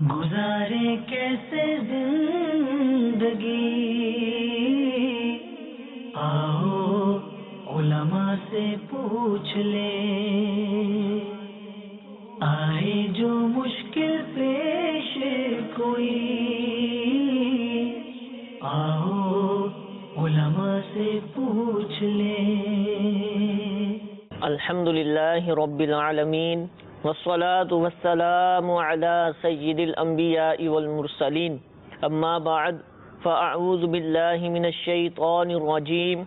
گزارے کیسے زندگی، آؤ علماء سے پوچھ لیں، آئے جو مشکل پیش کوئی، آؤ علماء سے پوچھ لیں۔ الحمدللہ رب العالمین والصلاة والسلام على سید الانبیاء والمرسلین، اما بعد فاعوذ باللہ من الشیطان الرجیم،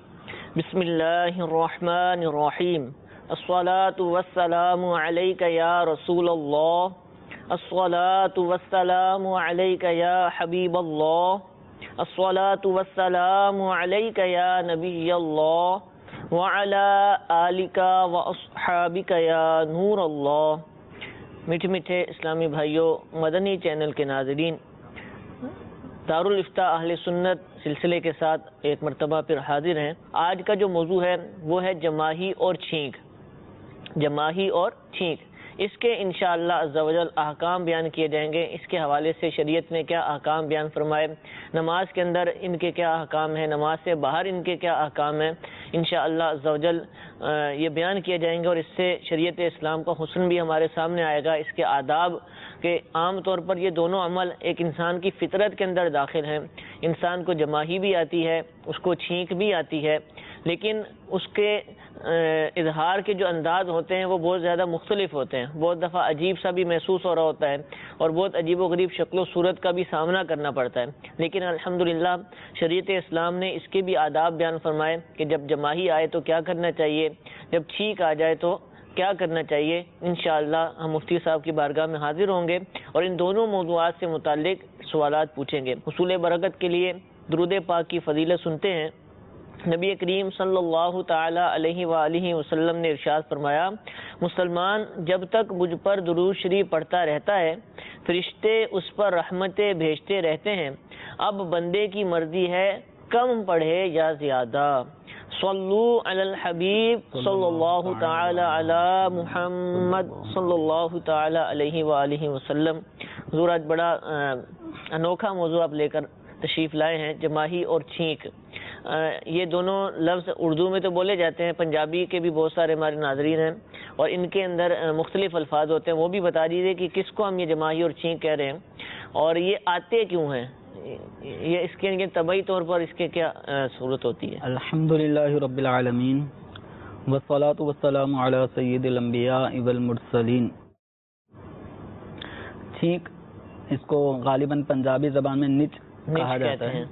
بسم اللہ الرحمن الرحیم۔ الصلاة والسلام علیک یا رسول اللہ، الصلاة والسلام علیک یا حبیب اللہ، الصلاة والسلام علیک یا نبی اللہ، وعلی آلک و اصحابک یا نور اللہ۔ میٹھے میٹھے اسلامی بھائیوں، مدنی چینل کے ناظرین، دارالافتاء اہل سنت سلسلے کے ساتھ ایک مرتبہ پھر حاضر ہیں۔ آج کا جو موضوع ہے وہ ہے جماہی اور چھینک، جماہی اور چھینک۔ اس کے انشاءاللہ عز و جل احکام بیان کیے جائیں گے، اس کے حوالے سے شریعت نے کیا احکام بیان فرمائے، نماز کے اندر ان کے کیا احکام ہیں، نماز سے باہر ان کے کیا احکام ہیں، انشاءاللہ عز و جل یہ بیان کیے جائیں گے، اور اس سے شریعت اسلام کا حسن بھی ہمارے سامنے آئے گا۔ اس کے آداب کہ عام طور پر یہ دونوں عمل ایک انسان کی فطرت کے اندر داخل ہیں۔ انسان کو جماہی بھی آتی ہے، اس کو چھینک بھی آتی ہے، لیکن اس کے اظہار کے جو انداز ہوتے ہیں وہ بہت زیادہ مختلف ہوتے ہیں۔ بہت دفعہ عجیب سا بھی محسوس ہو رہا ہوتا ہے، اور بہت عجیب و غریب شکل و صورت کا بھی سامنا کرنا پڑتا ہے، لیکن الحمدللہ شریعت اسلام نے اس کے بھی آداب بیان فرمائے کہ جب جماہی آئے تو کیا کرنا چاہیے، جب چھینک آ جائے تو کیا کرنا چاہیے۔ انشاءاللہ ہم مفتی صاحب کی بارگاہ میں حاضر ہوں گے اور ان دونوں موضوعات سے متعلق سوالات پوچھیں گے۔ حصول برکت کے لیے درود پاک کی فضیلت سنتے ہیں۔ نبی کریم صلی اللہ تعالی علیہ وآلہ وسلم نے ارشاد فرمایا، مسلمان جب تک مجھ پر درود شریف پڑھتا رہتا ہے، فرشتے اس پر رحمتیں بھیجتے رہتے ہیں۔ اب بندے کی مرضی ہے کم پڑھے یا زیادہ۔ صلو علی الحبیب صلی اللہ تعالی علی محمد صلی اللہ تعالی علیہ وآلہ وسلم۔ حضور آج بڑا انوکھا موضوع آپ لے کر تشریف لائے ہیں، جماہی اور چھینک۔ یہ دونوں لفظ اردو میں تو بولے جاتے ہیں، پنجابی کے بھی بہت سارے ہمارے ناظرین ہیں اور ان کے اندر مختلف الفاظ ہوتے ہیں، وہ بھی بتا دیجیے کہ کس کو ہم یہ جماہی اور چھینک کہہ رہے ہیں اور یہ آتے کیوں ہیں، یہ اس کے طبعی طور پر اس کے کیا صورت ہوتی ہے۔ الحمدللہ رب العالمین والصلاة والسلام علی سید الانبیاء والمرسلین۔ چھینک اس کو غالباً پنجابی زبان میں نچ کہا جاتا ہے،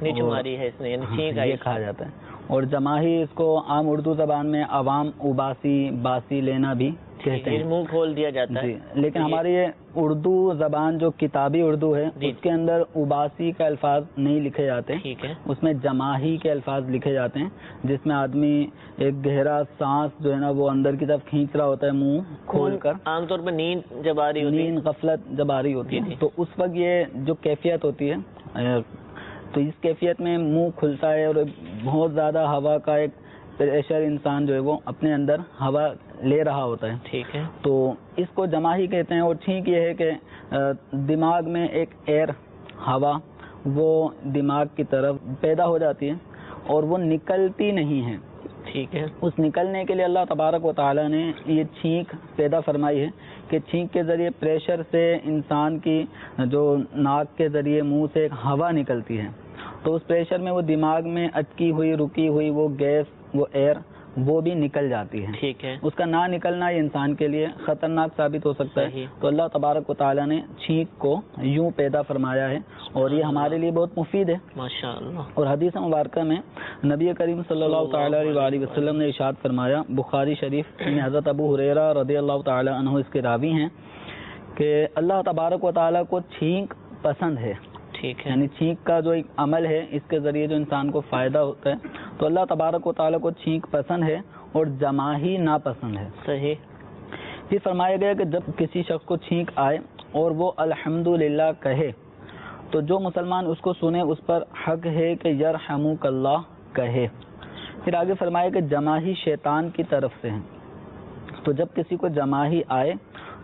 نیچ ماری ہے اس نے، یعنی چھینک یہ کہا جاتا ہے، اور جماہی اس کو عام اردو زبان میں عوام اباسی باسی لینا بھی کہتے ہیں، منہ کھول دیا جاتا ہے۔ لیکن ہماری یہ اردو زبان جو کتابی اردو ہے اس کے اندر اباسی کا الفاظ نہیں لکھے جاتے، اس میں جماہی کے الفاظ لکھے جاتے ہیں، جس میں آدمی ایک گہرا سانس جو ہے نا وہ اندر کی طرف کھینچ رہا ہوتا ہے منہ کھول کر، عام طور پر نیند جب آ رہی ہوتی ہے، نیند غفلت جب آ رہی ہوتی ہے تو اس وقت یہ جو کیفیت ہوتی ہے، تو اس کیفیت میں منہ کھلتا ہے اور بہت زیادہ ہوا کا ایک پریشر انسان جو ہے وہ اپنے اندر ہوا لے رہا ہوتا ہے، ٹھیک ہے، تو اس کو جماہی کہتے ہیں۔ اور ٹھیک یہ ہے کہ دماغ میں ایک ایئر ہوا وہ دماغ کی طرف پیدا ہو جاتی ہے اور وہ نکلتی نہیں ہے، ٹھیک ہے، اس نکلنے کے لیے اللہ تبارک و تعالی نے یہ چھینک پیدا فرمائی ہے کہ چھینک کے ذریعے پریشر سے انسان کی جو ناک کے ذریعے منہ سے ایک ہوا نکلتی ہے، تو اس پریشر میں وہ دماغ میں اٹکی ہوئی رکی ہوئی وہ گیس وہ ایئر وہ بھی نکل جاتی ہے، ٹھیک ہے، اس کا نہ نکلنا یہ انسان کے لیے خطرناک ثابت ہو سکتا ہے، تو اللہ تبارک و تعالی نے چھینک کو یوں پیدا فرمایا ہے اور یہ ہمارے لیے بہت مفید ہے ماشاءاللہ۔ اور حدیث مبارکہ میں نبی کریم صلی اللہ تعالی علیہ وسلم نے ارشاد فرمایا، بخاری شریف میں حضرت ابو ہریرہ رضی اللہ تعالی عنہ اس کے راوی ہیں کہ اللہ تبارک و تعالی کو چھینک پسند ہے، ٹھیک ہے، یعنی چھینک کا جو ایک عمل ہے اس کے ذریعے جو انسان کو فائدہ ہوتا ہے، تو اللہ تبارک و تعالیٰ کو چھینک پسند ہے اور جماہی ناپسند ہے۔ صحیح۔ پھر فرمایا گیا کہ جب کسی شخص کو چھینک آئے اور وہ الحمدللہ کہے تو جو مسلمان اس کو سنے اس پر حق ہے کہ یرحمک اللہ کہے۔ پھر آگے فرمایا کہ جماہی شیطان کی طرف سے ہیں، تو جب کسی کو جماہی آئے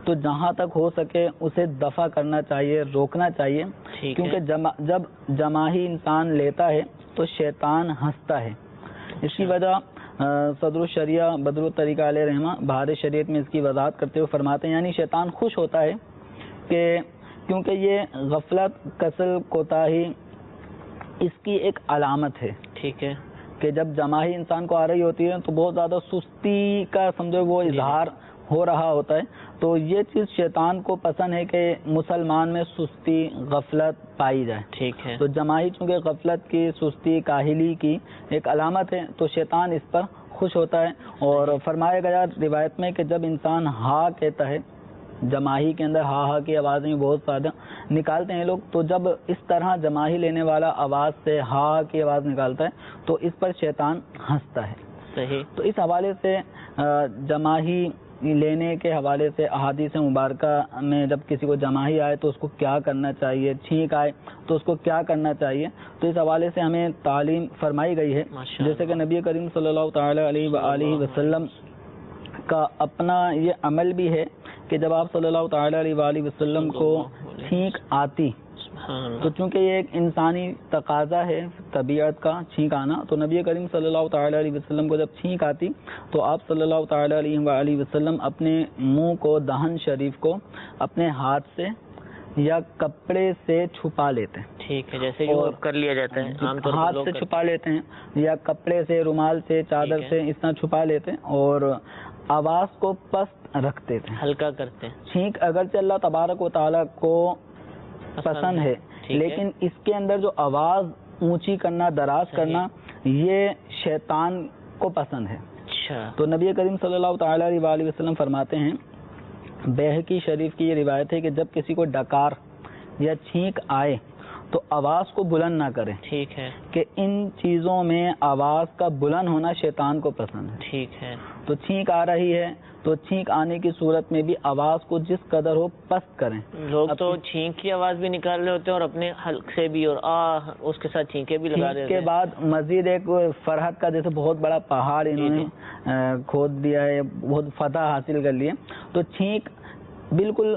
تو جہاں تک ہو سکے اسے دفع کرنا چاہیے، روکنا چاہیے، کیونکہ جب جماحی انسان لیتا ہے تو شیطان ہنستا ہے۔ اس کی وجہ صدر الشریعہ بدر الطریقہ علیہ رحمہ بہار شریعت میں اس کی وضاحت کرتے ہوئے فرماتے ہیں، یعنی شیطان خوش ہوتا ہے کہ کیونکہ یہ غفلت، کسل، کوتاہی اس کی ایک علامت ہے، ٹھیک ہے، کہ جب جماعی انسان کو آ رہی ہوتی ہے تو بہت زیادہ سستی کا سمجھو وہ اظہار ہو رہا ہوتا ہے، تو یہ چیز شیطان کو پسند ہے کہ مسلمان میں سستی، غفلت پائی جائے، ٹھیک ہے، تو جماعی چونکہ غفلت کی، سستی، کاہلی کی ایک علامت ہے، تو شیطان اس پر خوش ہوتا ہے۔ اور فرمایا گیا روایت میں کہ جب انسان ہا کہتا ہے، جماعی کے اندر ہا ہا کی آوازیں بہت زیادہ نکالتے ہیں لوگ، تو جب اس طرح جماعی لینے والا آواز سے ہا کی آواز نکالتا ہے تو اس پر شیطان ہنستا ہے۔ صحیح۔ تو اس حوالے سے جماعی لینے کے حوالے سے احادیث مبارکہ میں جب کسی کو جماعی آئے تو اس کو کیا کرنا چاہیے، چھینک آئے تو اس کو کیا کرنا چاہیے، تو اس حوالے سے ہمیں تعلیم فرمائی گئی ہے، جیسے کہ نبی کریم صلی اللہ تعالی علیہ وآلہ وسلم کا اپنا یہ عمل بھی ہے کہ جب آپ صلی اللہ تعالی علیہ وآلہ وسلم کو چھینک آتی تو چونکہ یہ ایک انسانی تقاضا ہے طبیعت کا چھینک آنا، تو نبی کریم صلی اللہ تعالی علیہ وسلم کو جب چھینک آتی تو آپ صلی اللہ تعالی علیہ وآلہ وسلم اپنے منہ کو، دہن شریف کو اپنے ہاتھ سے یا کپڑے سے چھپا لیتے ہیں، ٹھیک ہے، جیسے کر لیا جاتا ہے ہاتھ سے چھپا لیتے ہیں یا کپڑے سے، رومال سے، چادر سے اس طرح چھپا لیتے ہیں، اور آواز کو پست رکھتے تھے، ہلکا کرتے ہیں۔ چھینک اگرچہ اللہ تبارک و تعالیٰ کو پسند ہے، لیکن اس کے اندر جو آواز اونچی کرنا، دراز کرنا، یہ شیطان کو پسند ہے۔ تو نبی کریم صلی اللہ تعالی علیہ وآلہ وسلم فرماتے ہیں، بیہقی شریف کی یہ روایت ہے کہ جب کسی کو ڈکار یا چھینک آئے تو آواز کو بلند نہ کرے، ٹھیک ہے، کہ ان چیزوں میں آواز کا بلند ہونا شیطان کو پسند ہے، ٹھیک ہے۔ تو چھینک آ رہی ہے تو چھینک آنے کی صورت میں بھی آواز کو جس قدر ہو پست کریں۔ لوگ تو چھینک کی آواز بھی نکال رہے ہوتے ہیں اور اپنے حلق سے بھی اور اس کے ساتھ چھینکیں بھی لگا رہے ہوتے ہیں۔ اس کے بعد مزید ایک فرحت کا جیسے بہت بڑا پہاڑ انہوں نے کھود دیا ہے، بہت فتح حاصل کر لی ہے، تو چھینک بالکل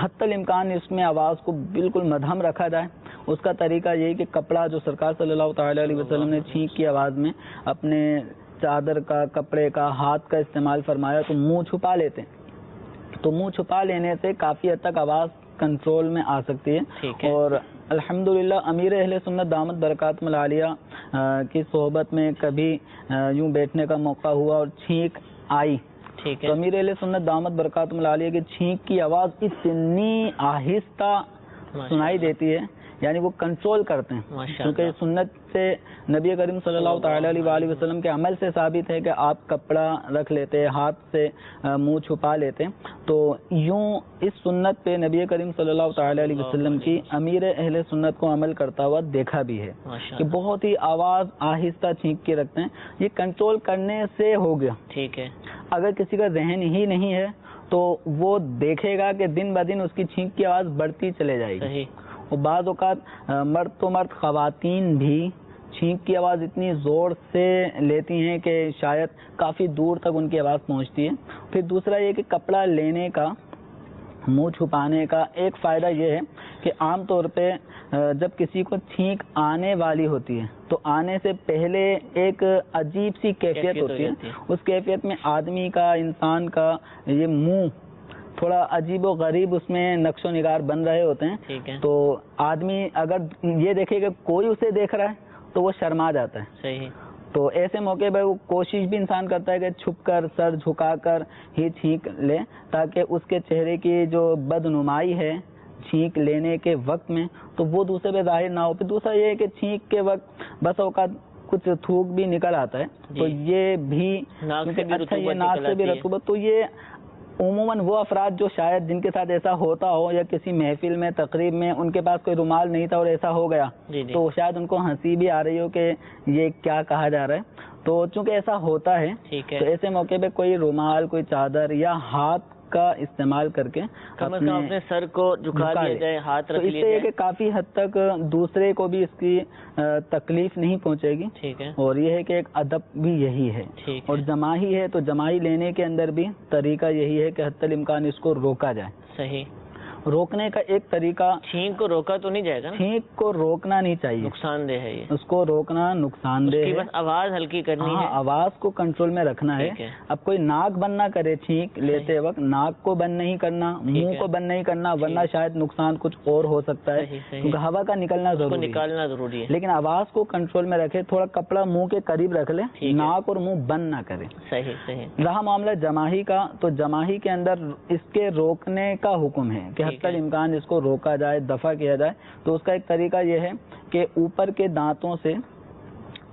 حتی الامکان اس میں آواز کو بالکل مدھم رکھا جائے۔ اس کا طریقہ یہی کہ کپڑا جو سرکار صلی اللہ تعالی علیہ وسلم نے چھینک کی آواز میں اپنے چادر کا، کپڑے کا، ہاتھ کا استعمال فرمایا تو منہ چھپا لیتے ہیں، تو منہ چھپا لینے سے کافی حد تک آواز کنٹرول میں آ سکتی ہے۔ اور الحمدللہ امیر اہل سنت دامت برکاتہم العالیہ کی صحبت میں کبھی یوں بیٹھنے کا موقع ہوا اور چھینک آئی تو امیر اہل سنت دامت برکاتہم العالیہ کی چھینک کی آواز اتنی آہستہ سنائی دیتی ہے، یعنی وہ کنٹرول کرتے ہیں، کیونکہ سنت سے نبی کریم صلی اللہ تعالی علیہ وآلہ وسلم کے عمل سے ثابت ہے کہ آپ کپڑا رکھ لیتے، ہاتھ سے منہ چھپا لیتے، تو یوں اس سنت پہ نبی کریم صلی اللہ تعالی علیہ وسلم کی امیر اہل سنت کو عمل کرتا ہوا دیکھا بھی ہے کہ بہت ہی آواز آہستہ چھینک کے رکھتے ہیں۔ یہ کنٹرول کرنے سے ہو گیا، ٹھیک ہے۔ اگر کسی کا ذہن ہی نہیں ہے تو وہ دیکھے گا کہ دن بدن اس کی چھینک کی آواز بڑھتی چلے جائے گی، اور بعض اوقات مرد تو مرد خواتین بھی چھینک کی آواز اتنی زور سے لیتی ہیں کہ شاید کافی دور تک ان کی آواز پہنچتی ہے۔ پھر دوسرا یہ کہ کپڑا لینے کا، منہ چھپانے کا ایک فائدہ یہ ہے کہ عام طور پہ جب کسی کو چھینک آنے والی ہوتی ہے تو آنے سے پہلے ایک عجیب سی کیفیت ہوتی ہے، اس کیفیت میں آدمی کا، انسان کا یہ منہ تھوڑا عجیب و غریب اس میں نقش و نگار بن رہے ہوتے ہیں، تو آدمی اگر یہ دیکھے کہ کوئی اسے دیکھ رہا ہے تو وہ شرما جاتا ہے، صحیح۔ تو ایسے موقع پہ وہ کوشش بھی انسان کرتا ہے کہ چھپ کر، سر جھکا کر ہی چھینک لے، تاکہ اس کے چہرے کی جو بدنمائی ہے چھینک لینے کے وقت میں تو وہ دوسرے پہ ظاہر نہ ہو۔ پھر دوسرا یہ ہے کہ چھینک کے وقت بس اوقات کچھ تھوک بھی نکل آتا ہے تو یہ بھی اچھا، یہ ناک سے بھی رطوبت، تو یہ عموماً وہ افراد جو شاید جن کے ساتھ ایسا ہوتا ہو یا کسی محفل میں، تقریب میں ان کے پاس کوئی رومال نہیں تھا اور ایسا ہو گیا تو شاید ان کو ہنسی بھی آ رہی ہو کہ یہ کیا کہا جا رہا ہے، تو چونکہ ایسا ہوتا ہے تو ایسے موقع پہ کوئی رومال، کوئی چادر یا ہاتھ کا استعمال کر کے اپنے سر کو جھکا لیا جائے، ہاتھ رکھ لیا جائے، کہ کافی حد تک دوسرے کو بھی اس کی تکلیف نہیں پہنچے گی. ٹھیک ہے. اور یہ ہے کہ ایک ادب بھی یہی ہے. اور جماہی ہے تو جماہی لینے کے اندر بھی طریقہ یہی ہے کہ حتی الامکان اس کو روکا جائے. صحیح. روکنے کا ایک طریقہ، چھینک کو روکا تو نہیں جائے گا، چھینک کو روکنا نہیں چاہیے، نقصان دہ ہے یہ، اس کو روکنا نقصان دہ ہے، بس آواز ہلکی کرنی ہے، آواز کو کنٹرول میں رکھنا ہے. اب کوئی ناک بند نہ کرے چھینک لیتے وقت، ناک کو بند نہیں کرنا، منہ کو بند نہیں کرنا، ورنہ شاید نقصان کچھ اور ہو سکتا ہے، کیونکہ ہوا کا نکلنا ضروری ہے. لیکن آواز کو کنٹرول میں رکھے، تھوڑا کپڑا منہ کے قریب رکھ لے، ناک اور منہ بند نہ کرے. صحیح. رہا معاملہ جماہی کا، تو جماہی کے اندر اس کے روکنے کا حکم ہے کہ حتی الامکان اس کو روکا جائے، دفع کیا جائے. تو اس کا ایک طریقہ یہ ہے کہ اوپر کے دانتوں سے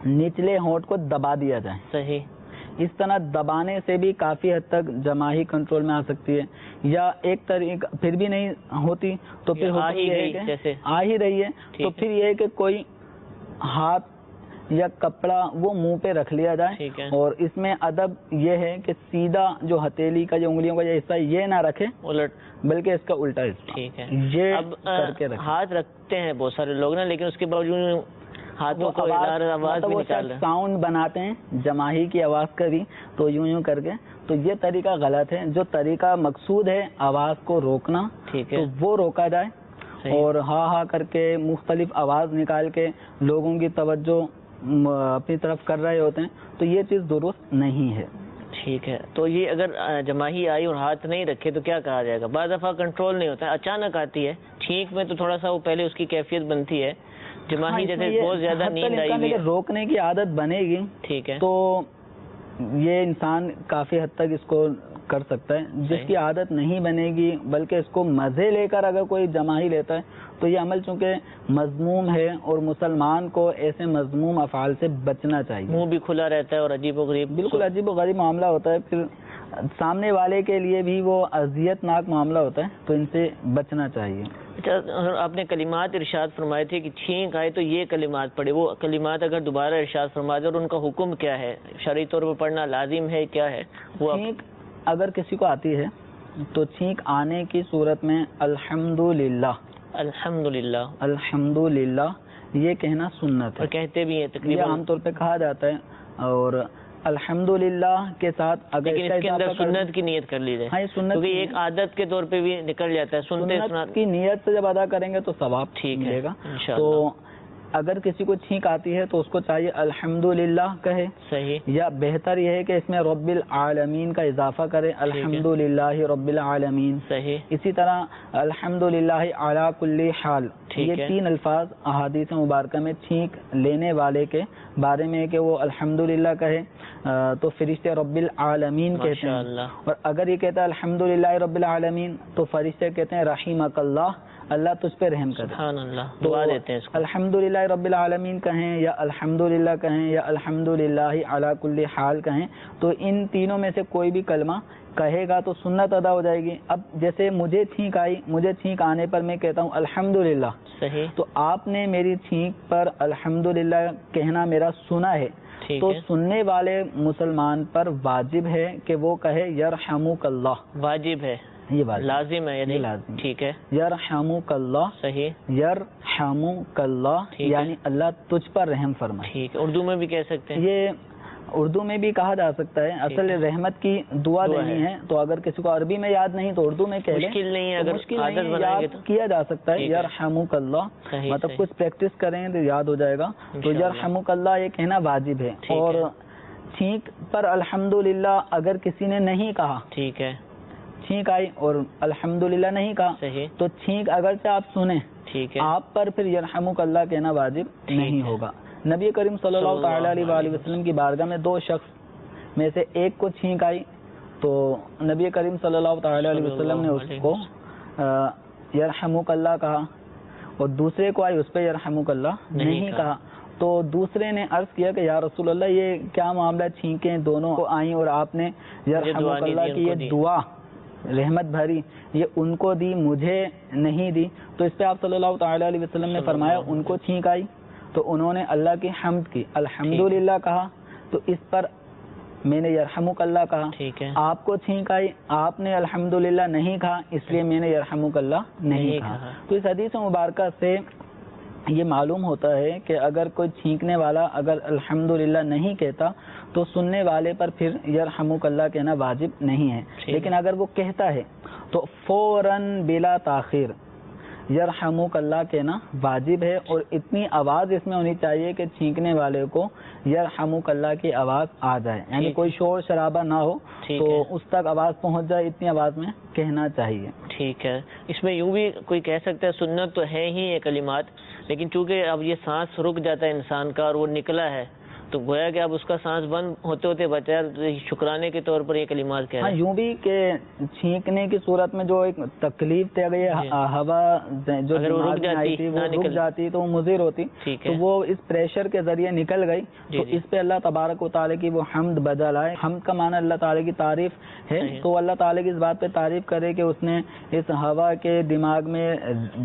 نچلے ہونٹ کو دبا دیا جائے. صحیح. اس طرح دبانے سے بھی کافی حد تک جماہی کنٹرول میں آ سکتی ہے. یا ایک طریقہ پھر بھی نہیں ہوتی تو پھر آ ہی رہی ہے تو پھر یہ ہے کہ کوئی ہاتھ یا کپڑا وہ منہ پہ رکھ لیا جائے. اور اس میں ادب یہ ہے کہ سیدھا جو ہتھیلی کا جو انگلیوں کا یہ حصہ یہ نہ رکھے، بلکہ اس کا الٹا حصہ. ٹھیک ہے. یہ اب ہاتھ رکھتے ہیں بہت سارے لوگ نا، لیکن اس کے باوجود ہاتھوں کو آواز بھی نکال رہے ہیں، ساؤنڈ بناتے ہیں جماہی کی آواز کا بھی، تو یوں کر کے. تو یہ طریقہ غلط ہے. جو طریقہ مقصود ہے آواز کو روکنا، تو وہ روکا جائے. اور ہاں کر کے مختلف آواز نکال کے لوگوں کی توجہ اپنی طرف کر رہے ہوتے ہیں، تو یہ چیز درست نہیں ہے. ٹھیک ہے. تو یہ اگر جماہی آئی اور ہاتھ نہیں رکھے تو کیا کہا جائے گا؟ بعض دفعہ کنٹرول نہیں ہوتا ہے، اچانک آتی ہے. چھینک میں تو تھوڑا سا وہ پہلے اس کی کیفیت بنتی ہے. جماہی جیسے بہت زیادہ نیند آئی ہوئی ہے، روکنے کی عادت بنے گی. ٹھیک ہے. تو یہ انسان کافی حد تک اس کو کر سکتا ہے. جس کی عادت نہیں بنے گی، بلکہ اس کو مزے لے کر اگر کوئی جماہی لیتا ہے، تو یہ عمل چونکہ مذموم ہے اور مسلمان کو ایسے مذموم افعال سے بچنا چاہیے. منہ بھی کھلا رہتا ہے اور عجیب و غریب، بالکل عجیب و غریب معاملہ ہوتا ہے. پھر سامنے والے کے لیے بھی وہ اذیت ناک معاملہ ہوتا ہے، تو ان سے بچنا چاہیے. اچھا، آپ نے کلمات ارشاد فرمائے تھے کہ چھینک آئے تو یہ کلمات پڑھے. وہ کلمات اگر دوبارہ ارشاد فرما دے اور ان کا حکم کیا ہے؟ شرعی طور پر پڑھنا لازم ہے، کیا ہے وہ؟ چھینک اگر کسی کو آتی ہے تو چھینک آنے کی صورت میں الحمدللہ الحمدللہ یہ کہنا سنت ہے، اور کہتے بھی ہیں تقریباً، عام طور پہ کہا جاتا ہے. اور الحمدللہ کے ساتھ اگر اس کے اندر سنت کی نیت کر لی جائے. ہاں، سنت کیونکہ ایک عادت کے طور پہ بھی نکل جاتا ہے. سنت کی نیت سے جب ادا کریں گے تو ثواب ٹھیک ملے گا. تو اگر کسی کو چھینک آتی ہے تو اس کو چاہیے الحمدللہ کہے. صحیح. یا بہتر یہ ہے کہ اس میں رب العالمین کا اضافہ کرے، الحمدللہ رب العالمین. صحیح. اسی طرح الحمدللہ علی کل حال، یہ تین الفاظ احادیث مبارکہ میں چھینک لینے والے کے بارے میں ہے کہ وہ الحمدللہ کہے تو فرشتے رب العالمین کہتے ہیں. اور اگر یہ کہتا ہے الحمدللہ رب العالمین تو فرشتے کہتے ہیں رحمک اللہ، اللہ تجھ پہ رحم کرے. سبحان اللہ. دعا دیتے ہیں اس کو. الحمدللہ رب العالمین کہیں یا الحمدللہ کہیں یا الحمدللہ علی کل حال کہیں، تو ان تینوں میں سے کوئی بھی کلمہ کہے گا تو سنت ادا ہو جائے گی. اب جیسے مجھے چھینک آئی، مجھے چھینک آنے پر میں کہتا ہوں الحمدللہ. صحیح. تو آپ نے میری چھینک پر الحمدللہ کہنا میرا سنا ہے، تو سننے والے مسلمان پر واجب ہے کہ وہ کہے یرحمک اللہ. واجب ہے، یہ بات لازم ہے، یعنی لازم. ٹھیک ہے. یرحمک اللہ. صحیح. یرحمک اللہ یعنی اللہ تجھ پر رحم فرمائے. ٹھیک ہے. اردو میں بھی کہہ سکتے ہیں، یہ اردو میں بھی کہا جا سکتا ہے. اصل رحمت کی دعا دینی ہے، تو اگر کسی کو عربی میں یاد نہیں تو اردو میں کہہ لیں. مشکل نہیں ہے، اگر عادت یاد کیا جا سکتا ہے. یرحمک اللہ، مطلب کچھ پریکٹس کریں تو یاد ہو جائے گا. تو یرحمک اللہ یہ کہنا واجب ہے. اور چھینک پر الحمدللہ اگر کسی نے نہیں کہا، ٹھیک ہے، چھینک آئی اور الحمدللہ نہیں کہا، تو چھینک اگرچہ آپ سنیں، ٹھیک ہے، آپ پر پھر یرحمک اللہ کہنا واجب نہیں ہوگا. نبی کریم صلی اللہ تعالیٰ علیہ وآلہ وسلم کی بارگاہ میں دو شخص میں سے ایک کو چھینک آئی تو نبی کریم صلی اللہ تعالیٰ علیہ وسلم نے اس کو یرحمک اللہ کہا، اور دوسرے کو آئی اس پہ یرحمک اللہ نہیں کہا. تو دوسرے نے عرض کیا کہ یا رسول اللہ یہ کیا معاملہ، چھینکیں دونوں کو آئیں اور آپ نے یرحمک اللہ کی یہ دعا رحمت بھری یہ ان کو دی، مجھے نہیں دی. تو اس پہ آپ صلی اللہ تعالیٰ علیہ وسلم نے فرمایا ان کو چھینک آئی تو انہوں نے اللہ کی حمد کی، الحمدللہ کہا. تو اس پر میں نے یرحمک اللہ کہا. ٹھیک ہے. آپ کو چھینک آئی, آپ نے الحمدللہ نہیں کہا, اس لیے میں نے یرحمک اللہ نہیں کہا. تو اس حدیث مبارکہ سے یہ معلوم ہوتا ہے کہ اگر کوئی چھینکنے والا اگر الحمدللہ نہیں کہتا تو سننے والے پر پھر یرحمک اللہ کہنا واجب نہیں ہے. لیکن اگر وہ کہتا ہے تو فوراً بلا تاخیر یرحمک اللہ کہنا واجب ہے, اور اتنی آواز اس میں ہونی چاہیے کہ چھینکنے والے کو یرحمک اللہ کی آواز آ جائے, یعنی کوئی شور شرابہ نہ ہو تو اس تک آواز پہنچ جائے, اتنی آواز میں کہنا چاہیے. ٹھیک ہے. اس میں یوں بھی کوئی کہہ سکتا ہے سنت تو ہے ہی یہ کلمات, لیکن چونکہ اب یہ سانس رک جاتا ہے انسان کا اور وہ نکلا ہے تو گویا کہ اب اس کا سانس بند ہوتے ہوتے بچا ہے, شکرانے کے طور پر یہ کلمات کہہ رہے ہیں. یوں بھی کہ چھینکنے کی صورت میں جو ایک تکلیف تھی, اگر ہوا جو رک جاتی تو وہ مضر ہوتی, تو وہ اس پریشر کے ذریعے نکل گئی. تو اس پہ اللہ تبارک و تعالیٰ کی وہ حمد بجا لائے. حمد کا معنی اللہ تعالیٰ کی تعریف ہے, تو اللہ تعالیٰ کی اس بات پہ تعریف کرے کہ اس نے اس ہوا کے دماغ میں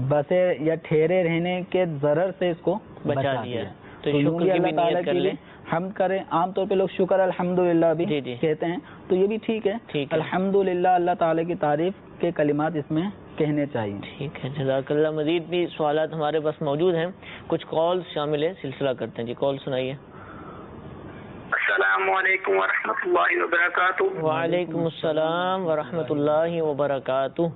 بسے یا ٹھہرے رہنے کے ضرر سے اس کو بچا دیا. تو اللہ تعالیٰ کے لیے حمد کریں. عام طور پہ لوگ شکر الحمدللہ بھی کہتے ہیں, تو یہ بھی ٹھیک ہے. الحمدللہ اللہ تعالیٰ کی تعریف کے کلمات اس میں کہنے چاہیے. ٹھیک ہے, جزاک اللہ. مزید بھی سوالات ہمارے پاس موجود ہیں, کچھ کالز شامل ہیں, سلسلہ کرتے ہیں. جی کال سنائیے. السلام علیکم ورحمۃ اللہ وبرکاتہ. وعلیکم السلام ورحمۃ اللہ وبرکاتہ.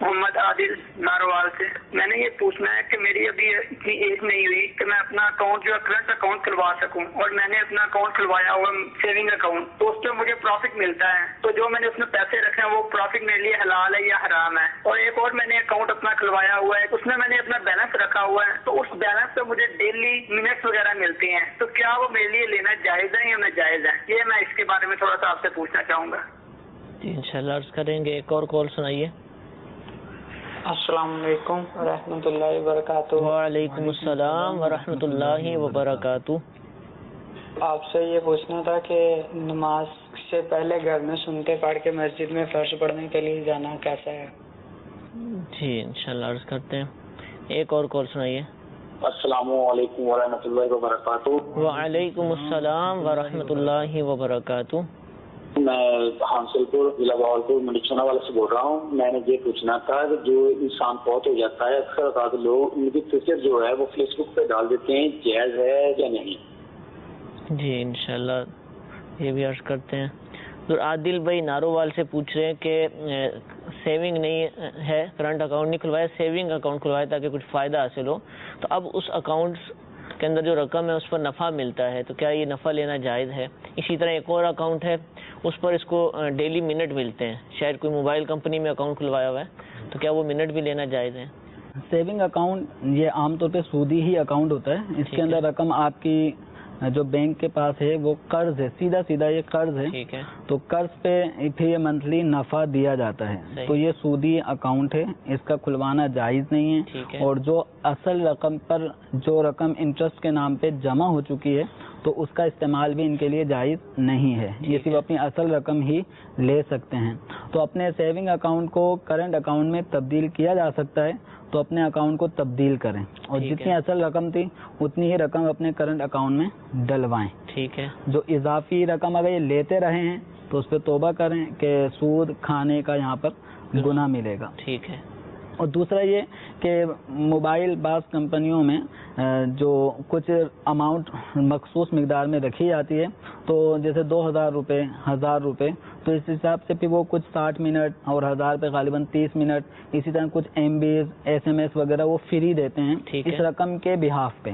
محمد عادل ناروال سے. میں نے یہ پوچھنا ہے کہ میری ابھی اتنی ایج نہیں ہوئی کہ میں اپنا اکاؤنٹ جو ہے کرنٹ اکاؤنٹ کھلوا سکوں, اور میں نے اپنا اکاؤنٹ کھلوایا ہوا سیونگ اکاؤنٹ, تو اس پہ مجھے پروفٹ ملتا ہے, تو جو میں نے اس میں پیسے رکھے ہیں وہ پروفٹ میرے لیے حلال ہے یا حرام ہے؟ اور ایک اور میں نے اکاؤنٹ اپنا کھلوایا ہوا ہے, اس میں میں نے اپنا بیلنس رکھا ہوا ہے, تو اس بیلنس پہ مجھے ڈیلی منٹس وغیرہ ملتے ہیں, تو کیا وہ میرے لیے لینا جائز ہے یا ناجائز ہے؟ یہ میں اس کے بارے میں تھوڑا سا آپ سے پوچھنا چاہوں گا. جی انشاءاللہ عرض کریں گے. ایک اور کال سنائیے. السلام علیکم ورحمۃ اللہ وبرکاتہ. وعلیکم السلام ورحمۃ اللہ وبرکاتہ. آپ سے یہ پوچھنا تھا کہ نماز سے پہلے گھر میں سنتے پڑھ کے مسجد میں فرض پڑھنے کے لیے جانا کیسا ہے؟ جی انشاءاللہ عرض کرتے ہیں. ایک اور کال سنائیے. السلام علیکم ورحمۃ اللہ وبرکاتہ. وعلیکم السلام ورحمۃ اللہ وبرکاتہ. میں حاصل پور ضلع بہاولپور ملکچنا والے سے بول رہا ہوں. میں نے یہ پوچھنا تھا کہ جو انسان فوت ہو جاتا ہے اکثر اوقات لوگ ان کی پکچر جو ہے وہ فیس بک پہ ڈال دیتے ہیں, جائز ہے یا نہیں؟ جی انشاءاللہ یہ بھی عرض کرتے ہیں. عادل بھائی نارووال سے پوچھ رہے ہیں کہ سیونگ نہیں ہے, کرنٹ اکاؤنٹ نہیں کھلوایا, سیونگ اکاؤنٹ کھلوایا تاکہ کچھ فائدہ حاصل ہو, تو اب اس اکاؤنٹ کے اندر جو رقم ہے اس پر نفع ملتا ہے, تو کیا یہ نفع لینا جائز ہے؟ اسی طرح ایک اور اکاؤنٹ ہے, اس پر اس کو ڈیلی منٹ ملتے ہیں, شاید کوئی موبائل کمپنی میں اکاؤنٹ کھلوایا ہوا ہے, تو کیا وہ منٹ بھی لینا جائز ہے؟ سیونگ اکاؤنٹ یہ عام طور پہ سودی ہی اکاؤنٹ ہوتا ہے. اس کے اندر رقم آپ کی جو بینک کے پاس ہے وہ قرض ہے, سیدھا سیدھا یہ قرض ہے, تو قرض پہ پھر یہ منتھلی نفع دیا جاتا ہے, تو یہ سودی اکاؤنٹ ہے, اس کا کھلوانا جائز نہیں ہے. اور جو اصل رقم پر جو رقم انٹرسٹ کے نام پہ جمع ہو چکی ہے تو اس کا استعمال بھی ان کے لیے جائز نہیں ہے, یہ صرف اپنی اصل رقم ہی لے سکتے ہیں. تو اپنے سیونگ اکاؤنٹ کو کرنٹ اکاؤنٹ میں تبدیل کیا جا سکتا ہے, تو اپنے اکاؤنٹ کو تبدیل کریں اور جتنی اصل رقم تھی اتنی ہی رقم اپنے کرنٹ اکاؤنٹ میں ڈلوائیں. ٹھیک ہے. جو اضافی رقم اگر یہ لیتے رہے ہیں تو اس پہ توبہ کریں کہ سود کھانے کا یہاں پر گناہ ملے گا. ٹھیک ہے. اور دوسرا یہ کہ موبائل بعض کمپنیوں میں جو کچھ اماؤنٹ مخصوص مقدار میں رکھی جاتی ہے, تو جیسے 2000 روپے 1000 روپے, تو اس حساب سے پھر وہ کچھ 60 منٹ اور 1000 پہ غالباً 30 منٹ, اسی طرح کچھ MBs SMS وغیرہ وہ فری دیتے ہیں اس رقم کے بہاف پہ.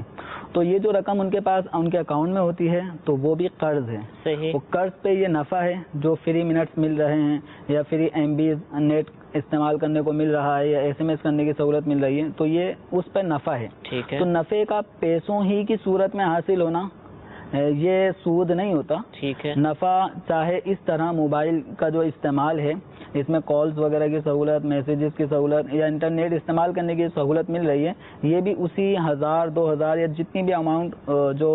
تو یہ جو رقم ان کے پاس ان کے اکاؤنٹ میں ہوتی ہے تو وہ بھی قرض ہے. وہ قرض پہ یہ نفع ہے, جو فری منٹس مل رہے ہیں یا فری MBs نیٹ استعمال کرنے کو مل رہا ہے یا SMS کرنے کی سہولت مل رہی ہے, تو یہ اس پہ نفع ہے. تو نفع کا پیسوں ہی کی صورت میں حاصل ہونا یہ سود نہیں ہوتا. ٹھیک ہے. نفع چاہے اس طرح موبائل کا جو استعمال ہے, اس میں کالز وغیرہ کی سہولت, میسیجز کی سہولت یا انٹرنیٹ استعمال کرنے کی سہولت مل رہی ہے, یہ بھی اسی 1000 2000 یا جتنی بھی اماؤنٹ جو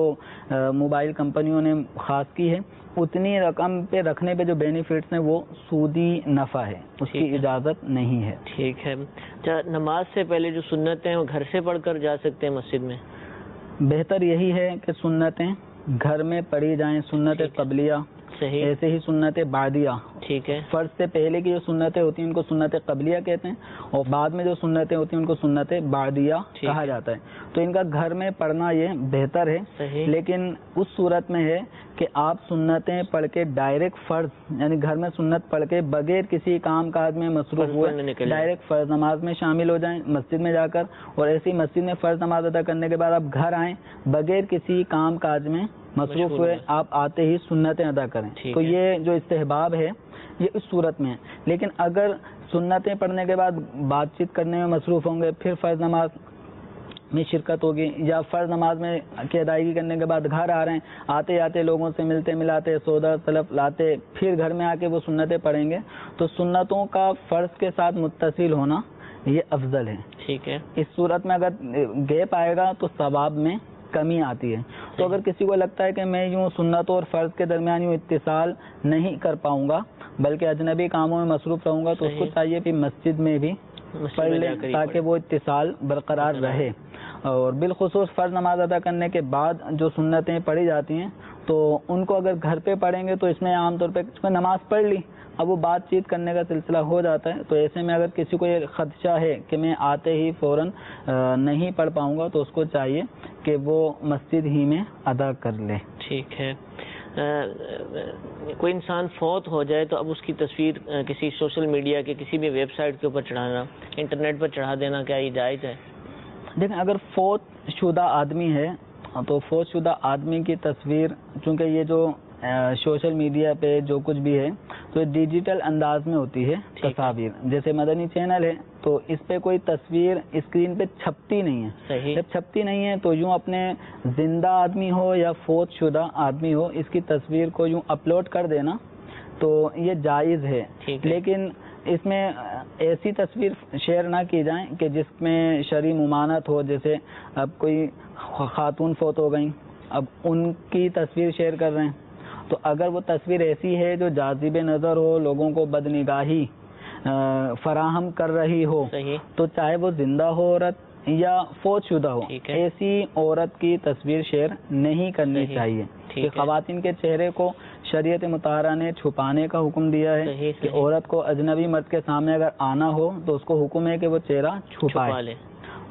موبائل کمپنیوں نے خاص کی ہے اتنی رقم پہ رکھنے پہ جو بینیفٹس ہیں وہ سودی نفع ہے, اس کی اجازت نہیں ہے. ٹھیک ہے. نماز سے پہلے جو سنتیں ہیں وہ گھر سے پڑھ کر جا سکتے ہیں مسجد میں؟ بہتر یہی ہے کہ سنتیں گھر میں پڑھی جائیں, سنت قبلیہ صحیح. ایسے ہی سنت بعدیہ, ٹھیک ہے, فرض سے پہلے کی جو سنتیں ہوتی ہیں ان کو سنت قبلیہ کہتے ہیں, اور بعد میں جو سنتیں ہوتی ہیں ان کو سنت بعدیہ کہا جاتا ہے. تو ان کا گھر میں پڑھنا یہ بہتر ہے. صحیح. لیکن اس صورت میں ہے کہ آپ سنتیں پڑھ کے ڈائریکٹ فرض, یعنی گھر میں سنت پڑھ کے بغیر کسی کام کاج میں مصروف ہوئے ڈائریکٹ فرض نماز میں شامل ہو جائیں مسجد میں جا کر, اور ایسی مسجد میں فرض نماز ادا کرنے کے بعد آپ گھر آئیں بغیر کسی کام کاج میں مصروف ہوئے, آپ آتے ہی سنتیں ادا کریں. تو یہ جو استحباب ہے یہ اس صورت میں ہے. لیکن اگر سنتیں پڑھنے کے بعد بات چیت کرنے میں مصروف ہوں گے, پھر فرض نماز میں شرکت ہوگی, یا فرض نماز میں کی ادائیگی کرنے کے بعد گھر آ رہے ہیں, آتے آتے لوگوں سے ملتے ملاتے سودا سلف لاتے پھر گھر میں آ کے وہ سنتیں پڑھیں گے, تو سنتوں کا فرض کے ساتھ متصل ہونا یہ افضل ہے. ٹھیک ہے. اس صورت میں اگر گیپ آئے گا تو ثواب میں کمی آتی ہے. تو اگر کسی کو لگتا ہے کہ میں یوں سنتوں اور فرض کے درمیان یوں اتصال نہیں کر پاؤں گا بلکہ اجنبی کاموں میں مصروف رہوں گا, تو اس کو چاہیے کہ مسجد میں بھی پڑھ لیں تاکہ وہ اتصال برقرار رہے. اور بالخصوص فرض نماز ادا کرنے کے بعد جو سنتیں پڑھی جاتی ہیں تو ان کو اگر گھر پہ پڑھیں گے تو اس میں عام طور پہ نماز پڑھ لی, اب وہ بات چیت کرنے کا سلسلہ ہو جاتا ہے. تو ایسے میں اگر کسی کو یہ خدشہ ہے کہ میں آتے ہی فوراً نہیں پڑھ پاؤں گا تو اس کو چاہیے کہ وہ مسجد ہی میں ادا کر لے. ٹھیک ہے. کوئی انسان فوت ہو جائے تو اب اس کی تصویر کسی سوشل میڈیا کے کسی بھی ویب سائٹ کے اوپر چڑھانا, انٹرنیٹ پر چڑھا دینا, کیا یہ جائز ہے؟ دیکھیں, اگر فوت شدہ آدمی ہے تو فوت شدہ آدمی کی تصویر, چونکہ یہ جو سوشل میڈیا پہ جو کچھ بھی ہے تو ڈیجیٹل انداز میں ہوتی ہے تصاویر. جیسے مدنی چینل ہے تو اس پہ کوئی تصویر اسکرین پہ چھپتی نہیں ہے. جب چھپتی نہیں ہے تو یوں اپنے زندہ آدمی ہو یا فوت شدہ آدمی ہو اس کی تصویر کو یوں اپلوڈ کر دینا تو یہ جائز ہے. لیکن اس میں ایسی تصویر شیئر نہ کی جائیں کہ جس میں شرعی ممانعت ہو. جیسے اب کوئی خاتون فوت ہو گئیں, اب ان کی تصویر شیئر کر رہے ہیں, تو اگر وہ تصویر ایسی ہے جو جاذب نظر ہو, لوگوں کو بدنگاہی فراہم کر رہی ہو, تو چاہے وہ زندہ ہو عورت یا فوت شدہ ہو, ایسی عورت کی تصویر شیئر نہیں کرنی چاہیے. کہ خواتین کے چہرے کو شریعت مطہرہ نے چھپانے کا حکم دیا ہے کہ عورت کو اجنبی مرد کے سامنے اگر آنا ہو تو اس کو حکم ہے کہ وہ چہرہ چھپائے.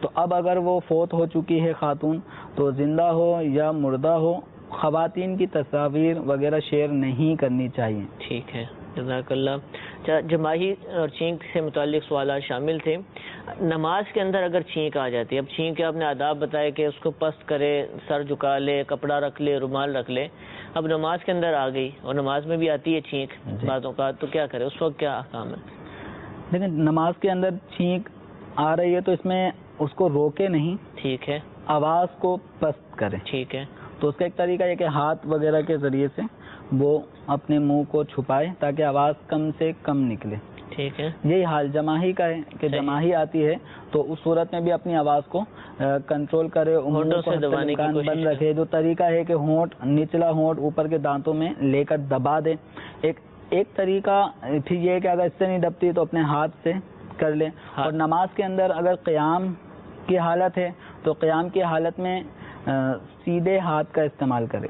تو اب اگر وہ فوت ہو چکی ہے خاتون تو زندہ ہو یا مردہ ہو, خواتین کی تصاویر وغیرہ شیئر نہیں کرنی چاہیے. ٹھیک ہے, جزاک اللہ. جماہی اور چھینک سے متعلق سوالات شامل تھے. نماز کے اندر اگر چھینک آ جاتی ہے, اب چھینک کے آپ نے آداب بتائے کہ اس کو پست کرے, سر جھکا لے, کپڑا رکھ لے, رومال رکھ لے, اب نماز کے اندر آ گئی اور نماز میں بھی آتی ہے چھینک بعض اوقات, تو کیا کرے, اس وقت کیا احکام ہے؟ لیکن نماز کے اندر چھینک آ رہی ہے تو اس میں اس کو روکے نہیں, ٹھیک ہے, آواز کو پست کرے. ٹھیک ہے. تو اس کا ایک طریقہ یہ کہ ہاتھ وغیرہ کے ذریعے سے وہ اپنے منہ کو چھپائے تاکہ آواز کم سے کم نکلے. ٹھیک ہے. یہی حال جماہی کا ہے کہ جماہی آتی ہے تو اس صورت میں بھی اپنی آواز کو کنٹرول کرے, ہونٹوں سے دبانے کی کوشش بند رکھے. جو طریقہ ہے کہ ہونٹ, نچلا ہونٹ اوپر کے دانتوں میں لے کر دبا دے. ایک طریقہ پھر یہ ہے کہ اگر اس سے نہیں دبتی تو اپنے ہاتھ سے کر لے. اور نماز کے اندر اگر قیام کی حالت ہے تو قیام کی حالت میں سیدھے ہاتھ کا استعمال کرے.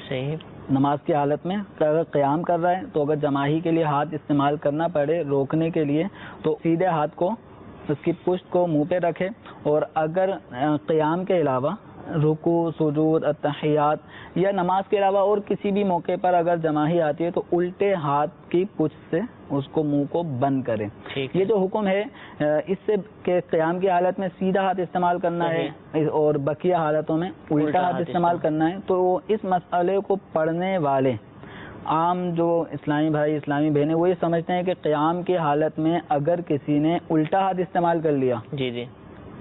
صحیح. نماز کی حالت میں اگر قیام کر رہا ہے تو اگر جماہی کے لیے ہاتھ استعمال کرنا پڑے روکنے کے لیے تو سیدھے ہاتھ کو اس کی پشت کو منہ پہ رکھے. اور اگر قیام کے علاوہ رکوع, سجود, التحیات یا نماز کے علاوہ اور کسی بھی موقع پر اگر جماہی آتی ہے تو الٹے ہاتھ کی پشت سے اس کو منہ کو بند کرے. یہ جو حکم ہے اس سے کہ قیام کی حالت میں سیدھا ہاتھ استعمال کرنا ہے اور بقیہ حالتوں میں الٹا ہاتھ استعمال کرنا ہے. تو اس مسئلے کو پڑھنے والے عام جو اسلامی بھائی اسلامی بہنیں وہ یہ سمجھتے ہیں کہ قیام کی حالت میں اگر کسی نے الٹا ہاتھ استعمال کر لیا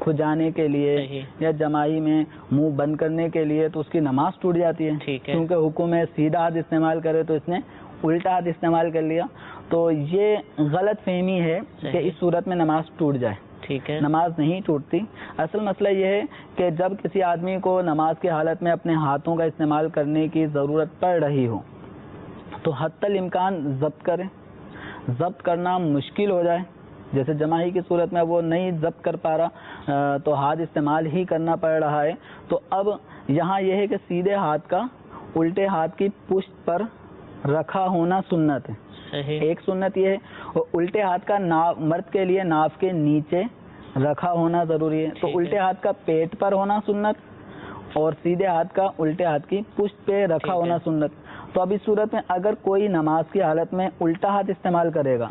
کھجانے کے لیے یا جماعی میں منہ بند کرنے کے لیے تو اس کی نماز ٹوٹ جاتی ہے. کیونکہ حکم ہے سیدھا ہاتھ استعمال کرے تو اس نے الٹا ہاتھ استعمال کر لیا. تو یہ غلط فہمی ہے کہ اس صورت میں نماز ٹوٹ جائے. ٹھیک ہے, نماز نہیں ٹوٹتی. اصل مسئلہ یہ ہے کہ جب کسی آدمی کو نماز کی حالت میں اپنے ہاتھوں کا استعمال کرنے کی ضرورت پڑ رہی ہو تو حتی الامکان ضبط کرے. ضبط کرنا مشکل ہو جائے, جیسے جماعی کی صورت میں وہ نہیں ضبط کر پا رہا تو ہاتھ استعمال ہی کرنا پڑ رہا ہے, تو اب یہاں یہ ہے کہ سیدھے ہاتھ کا الٹے ہاتھ کی پشت پر رکھا ہونا سنت ہے. ایک سنت یہ ہے. اور الٹے ہاتھ کا مرد کے لیے ناف کے نیچے رکھا ہونا ضروری ہے. تو الٹے ہاتھ کا پیٹ پر ہونا سنت اور سیدھے ہاتھ کا الٹے ہاتھ کی پشت پہ رکھا ہونا سنت. تو اب اس صورت میں اگر کوئی نماز کی حالت میں الٹا ہاتھ استعمال کرے گا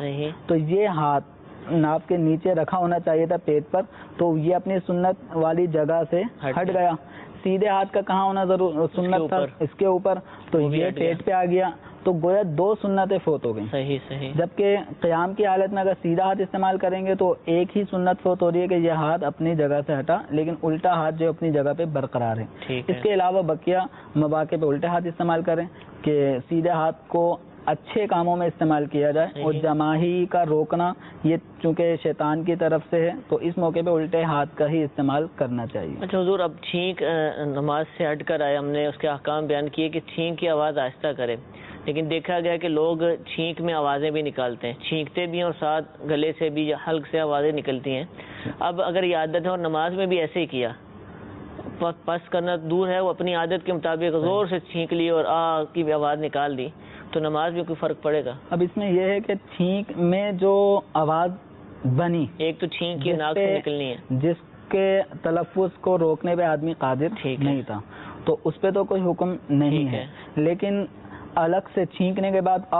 تو یہ ہاتھ ناف کے نیچے رکھا ہونا چاہیے تھا پیٹ پر, تو یہ اپنی سنت والی جگہ سے ہٹ گیا. سیدھے ہاتھ کا کہاں ہونا ضرور سنت تھا؟ اس کے اوپر. تو یہ پیٹ پہ آ گیا, تو گویا 2 سنتیں فوت ہو گئی. جبکہ قیام کی حالت میں اگر سیدھا ہاتھ استعمال کریں گے تو ایک ہی سنت فوت ہو رہی ہے کہ یہ ہاتھ اپنی جگہ سے ہٹا, لیکن الٹا ہاتھ جو اپنی جگہ پہ برقرار ہے. اس کے علاوہ بقیہ مواقع پہ الٹے ہاتھ استعمال کریں کہ سیدھے ہاتھ کو اچھے کاموں میں استعمال کیا جائے. اور جماہی کا روکنا یہ چونکہ شیطان کی طرف سے ہے, تو اس موقع پہ الٹے ہاتھ کا ہی استعمال کرنا چاہیے. اچھا حضور, اب چھینک نماز سے ہٹ کر آئے, ہم نے اس کے احکام بیان کیے کہ چھینک کی آواز آہستہ کرے, لیکن دیکھا گیا کہ لوگ چھینک میں آوازیں بھی نکالتے ہیں, چھینکتے بھی ہیں اور ساتھ گلے سے بھی یا حلق سے آوازیں نکلتی ہیں. اب اگر یہ عادت ہے اور نماز میں بھی ایسے ہی کیا, پس کرنا دور ہے, وہ اپنی عادت کے مطابق زور سے چھینک لی اور آ کی بھی آواز نکال دی, تو نماز میں کوئی فرق پڑے گا؟ اب اس میں یہ ہے کہ چھینک میں جو آواز بنی, ایک تو چھینک کی ناک سے نکلنی ہے, جس کے تلفظ کو روکنے پہ آدمی قادر نہیں تھا, تو اس پہ تو کوئی حکم نہیں ہے. لیکن الگ سے چھینکنے کے بعد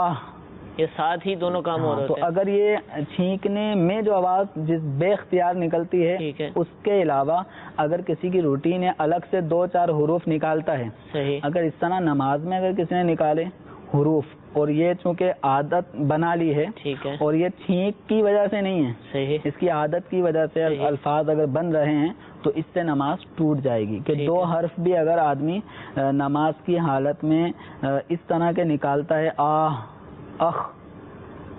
یہ ساتھ ہی دونوں کام ہو رہے ہیں. تو اگر یہ چھینکنے میں جو آواز جس بے اختیار نکلتی ہے, اس کے علاوہ اگر کسی کی روٹین ہے الگ سے 2-4 حروف نکالتا ہے, اگر اس طرح نماز میں اگر کسی نے نکالے حروف, اور یہ چونکہ عادت بنا لی ہے, اور یہ چھینک کی وجہ سے نہیں ہے, اس کی عادت کی وجہ سے الفاظ اگر بن رہے ہیں, تو اس سے نماز ٹوٹ جائے گی. کہ 2 حرف بھی اگر آدمی نماز کی حالت میں اس طرح کے نکالتا ہے, اخ,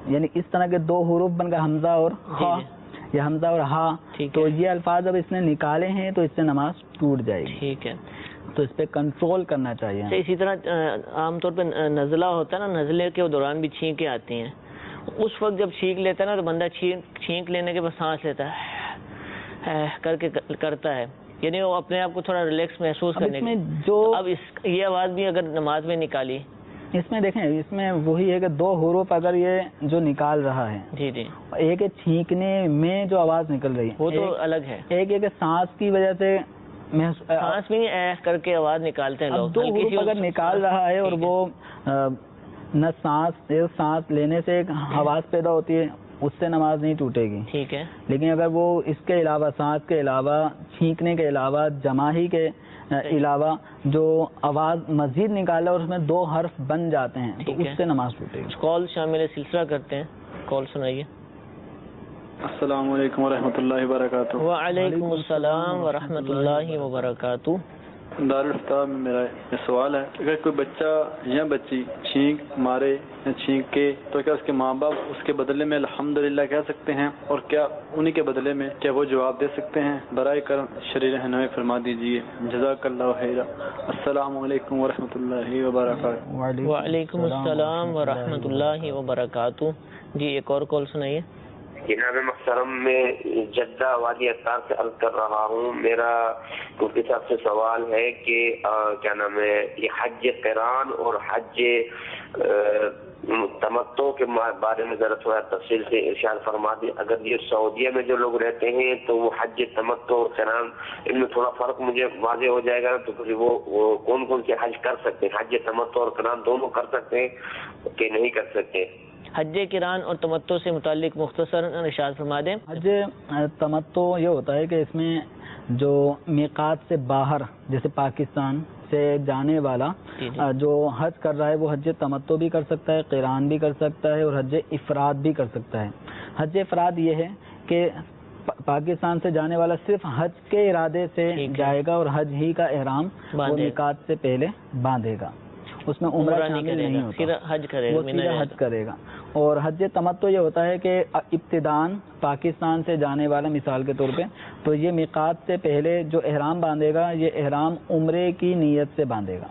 یعنی اس طرح کے 2 حروف بن کر حمزہ اور خا یا حمزہ اور ہا, تو یہ الفاظ اب اس نے نکالے ہیں تو اس سے نماز ٹوٹ جائے گی. ٹھیک ہے, تو اس پہ کنٹرول کرنا چاہیے. اسی طرح عام طور پہ نزلہ ہوتا ہے نا, نزلے کے دوران بھی چھینکیں آتی ہیں. اس وقت جب چھینک لیتا ہے نا, تو بندہ چھینک لینے کے بعد سانس لیتا ہے کر کے کرتا ہے, یعنی وہ اپنے آپ کو تھوڑا ریلیکس محسوس کرنے کے. اب یہ آواز بھی اگر نماز میں نکالی, اس میں دیکھیں, اس میں وہی ہے کہ 2 حروف اگر یہ جو نکال رہا ہے, ایک ہے چھینکنے میں جو آواز نکل رہی ہے, وہ تو الگ ہے. ایک ہے کہ سانس کی وجہ سے سانس بھی کر کے آواز نکالتے ہیں لوگ. 2 حروف اگر نکال رہا ہے اور وہ نہ سانس لینے سے ایک آواز پیدا ہوتی ہے, اس سے نماز نہیں ٹوٹے گی. ٹھیک ہے. لیکن اگر وہ اس کے علاوہ, سانس کے علاوہ, چھینکنے کے علاوہ, جماہی کے علاوہ جو آواز مزید نکالا اور اس میں 2 حرف بن جاتے ہیں, تو اس سے نماز ٹوٹے گی. کال شامل سلسلہ کرتے ہیں, کال سنائیے. السلام علیکم ورحمۃ اللہ وبرکاتہ. وعلیکم السلام ورحمۃ اللہ وبرکاتہ. دارالفتاح میں میرا یہ سوال ہے, اگر کوئی بچہ یا بچی چھینک مارے یا چھینک کے, تو کیا اس کے ماں باپ اس کے بدلے میں الحمدللہ کہہ سکتے ہیں, اور کیا انہی کے بدلے میں کیا وہ جواب دے سکتے ہیں؟ برائے کرم شرعی رہنمائی فرما دیجیے, جزاک اللہ خیرا. السلام علیکم ورحمۃ اللہ وبرکاتہ. وعلیکم السلام ورحمۃ اللہ وبرکاتہ. جی ایک اور کال سنائیے. جناب محترم, میں جدہ وادی اطار سے عرض کر رہا ہوں. میرا مفتی صاحب سے سوال ہے کہ کیا نام ہے, یہ حج قران اور حج تمتع کے بارے میں ذرا تھوڑا تفصیل سے ارشاد فرما دیں. اگر یہ سعودیہ میں جو لوگ رہتے ہیں تو وہ حج تمتع اور قران, ان میں تھوڑا فرق مجھے واضح ہو جائے گا, تو پھر وہ کون کون سے حج کر سکتے ہیں؟ حج تمتع اور قران دونوں کر سکتے ہیں کہ نہیں کر سکتے؟ حج قران اور تمتع سے متعلق مختصر ارشاد فرما دیں. حج تمتع یہ ہوتا ہے کہ اس میں جو میقات سے باہر, جیسے پاکستان سے جانے والا جو حج کر رہا ہے, وہ حج تمتع بھی کر سکتا ہے, قران بھی کر سکتا ہے, اور حج افراد بھی کر سکتا ہے. حج افراد یہ ہے کہ پاکستان سے جانے والا صرف حج کے ارادے سے جائے گا, اور حج ہی کا احرام وہ میقات سے پہلے باندھے گا, اس میں عمرہ شامل نہیں ہوتا, وہ سیدھا حج کرے گا. اور حج تمتع یہ ہوتا ہے کہ ابتداً پاکستان سے جانے والا, مثال کے طور پہ, تو یہ میقات سے پہلے جو احرام باندھے گا, یہ احرام عمرے کی نیت سے باندھے گا.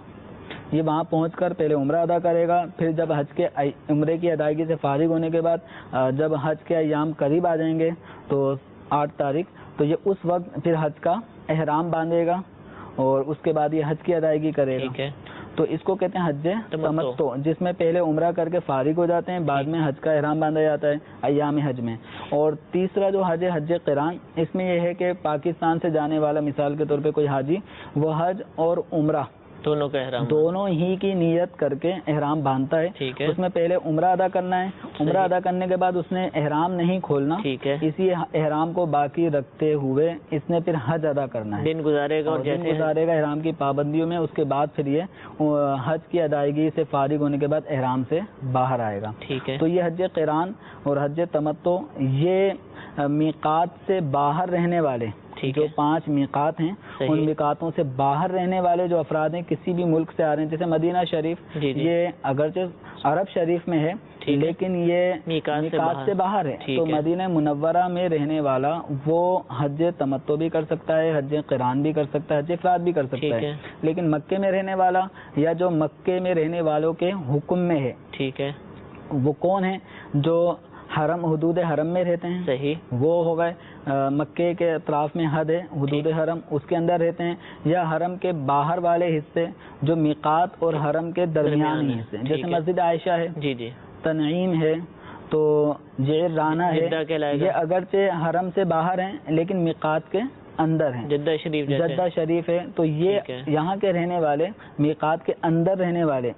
یہ وہاں پہنچ کر پہلے عمرہ ادا کرے گا, پھر جب حج کے عمرے کی ادائیگی سے فارغ ہونے کے بعد جب حج کے ایام قریب آ جائیں گے, تو 8 تاریخ, تو یہ اس وقت پھر حج کا احرام باندھے گا, اور اس کے بعد یہ حج کی ادائیگی کرے گا. تو اس کو کہتے ہیں حج تمتع، جس میں پہلے عمرہ کر کے فارغ ہو جاتے ہیں، بعد میں حج کا احرام باندھا جاتا ہے ایام حج میں. اور تیسرا جو حج ہے حج قران، اس میں یہ ہے کہ پاکستان سے جانے والا مثال کے طور پہ کوئی حاجی، وہ حج اور عمرہ دونوں کا احرام، دونوں ہی کی نیت کر کے احرام باندھتا ہے. اس میں پہلے عمرہ ادا کرنا ہے، عمرہ ادا کرنے کے بعد اس نے احرام نہیں کھولنا، اسی احرام کو باقی رکھتے ہوئے اس نے پھر حج ادا کرنا ہے، دن گزارے گا، اور دن گزارے گا احرام کی پابندیوں میں. اس کے بعد پھر یہ حج کی ادائیگی سے فارغ ہونے کے بعد احرام سے باہر آئے گا. تو یہ حج قران اور حج تمتع، یہ میقات سے باہر رہنے والے جو 5 میقات ہیں، ان میقاتوں سے باہر رہنے والے جو افراد ہیں، کسی بھی ملک سے آ رہے ہیں، جیسے مدینہ شریف، یہ اگرچہ عرب شریف میں ہے لیکن یہ میقات سے باہر ہے، تو مدینہ منورہ میں رہنے والا وہ حج تمتع بھی کر سکتا ہے، حج قران بھی کر سکتا ہے، حج افراد بھی کر سکتا ہے. لیکن مکے میں رہنے والا یا جو مکے میں رہنے والوں کے حکم میں ہے، وہ کون ہے؟ جو حرم، حدود حرم میں رہتے ہیں، وہ ہو گئے مکے کے اطراف میں حد ہے حدود حرم، اس کے اندر رہتے ہیں، یا حرم کے باہر والے حصے جو میقات اور حرم کے درمیانی حصے، جیسے مسجد عائشہ ہے، تنعیم ہے، تو جعرانہ ہے، یہ اگرچہ حرم سے باہر ہیں لیکن میقات کے اندر ہیں. جدہ شریف ہے، تو یہ یہاں کے رہنے والے، میقات کے اندر رہنے والے،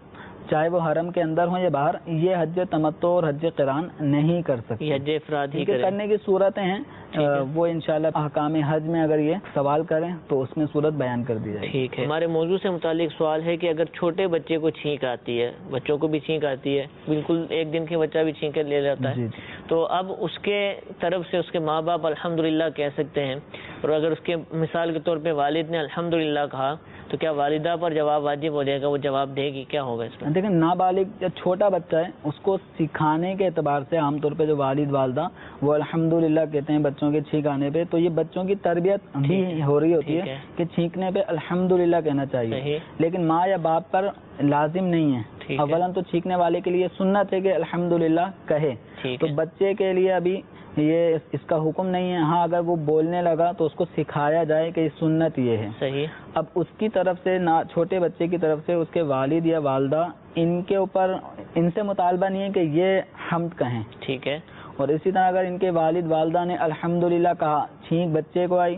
چاہے وہ حرم کے اندر ہوں یا باہر، یہ حج تمتع اور حج قران نہیں کر سکتے. حج افراد ہی کرنے کی صورتیں ہیں، وہ انشاءاللہ احکام حج میں اگر یہ سوال کریں تو اس میں صورت بیان کر دی جائے. ٹھیک ہے. ہمارے موضوع سے متعلق سوال ہے کہ اگر چھوٹے بچے کو چھینک آتی ہے، بچوں کو بھی چھینک آتی ہے، بالکل 1 دن کے بچہ بھی چھینک لے لیتا ہے، تو اب اس کے طرف سے اس کے ماں باپ الحمدللہ کہہ سکتے ہیں، اور اگر اس کے مثال کے طور پہ والد نے الحمدللہ کہا تو کیا والدہ پر جواب واجب ہو جائے گا؟ وہ جواب دے گی، کیا ہوگا اس میں؟ دیکھیں، نابالغ یا چھوٹا بچہ ہے، اس کو سکھانے کے اعتبار سے عام طور پہ جو والد والدہ وہ الحمدللہ کہتے ہیں بچوں کے چھینک آنے پہ، تو یہ بچوں کی تربیت بھی ہو رہی ہوتی ہے کہ چھینکنے پہ الحمدللہ کہنا چاہیے، لیکن ماں یا باپ پر لازم نہیں ہے. اولاً تو چھینکنے والے کے لیے سنت ہے کہ الحمدللہ کہے، تو بچے کے لیے ابھی یہ اس کا حکم نہیں ہے. ہاں، اگر وہ بولنے لگا تو اس کو سکھایا جائے کہ سنت یہ ہے. اب اس کی طرف سے چھوٹے بچے کی طرف سے اس کے والد یا والدہ ان کے اوپر ان سے مطالبہ نہیں ہے کہ یہ حمد کہیں. ٹھیک ہے. اور اسی طرح اگر ان کے والد والدہ نے الحمدللہ کہا، چھینک بچے کو آئی،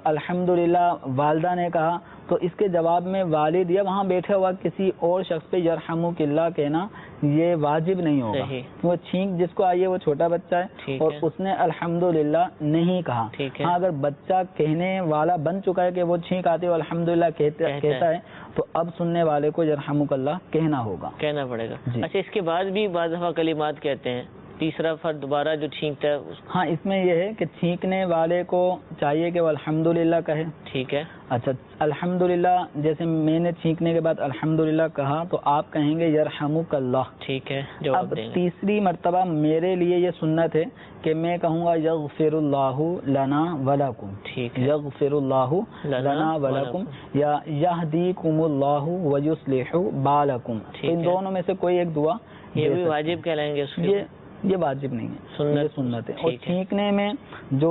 الحمدللہ والدہ نے کہا، تو اس کے جواب میں والد یا وہاں بیٹھے ہوا کسی اور شخص پہ یرحمک اللہ کہنا یہ واجب نہیں ہوگا. وہ چھینک جس کو آئی ہے وہ چھوٹا بچہ ہے اور اس نے الحمدللہ نہیں کہا. ہاں، اگر بچہ کہنے والا بن چکا ہے کہ وہ چھینک آتی ہے الحمدللہ کہتا ہے، تو اب سننے والے کو یرحمک اللہ کہنا ہوگا، کہنا پڑے گا. اچھا، اس کے بعد بھی بعض دفعہ کلمات کہتے ہیں، تیسرا فرد دوبارہ جو چھینکتا ہے. ہاں، اس میں یہ ہے کہ چھینکنے والے کو چاہیے کہ وہ الحمدللہ کہے. ٹھیک ہے. اچھا، الحمدللہ جیسے میں نے چھینکنے کے بعد الحمدللہ کہا تو آپ کہیں گے یرحمک اللہ. ٹھیک ہے. اب تیسری مرتبہ میرے لیے یہ سنت ہے کہ میں کہوں گا یغفر اللہ لنا ولکم. ٹھیک ہے. یغفر اللہ لنا ولکم یا یہدیکم اللہ ویصلح بالکم. ان دونوں میں سے کوئی ایک دعا. یہ بھی واجب کہلائیں گے؟ یہ واجب نہیں ہے، سنت ہے. اور چھینکنے میں جو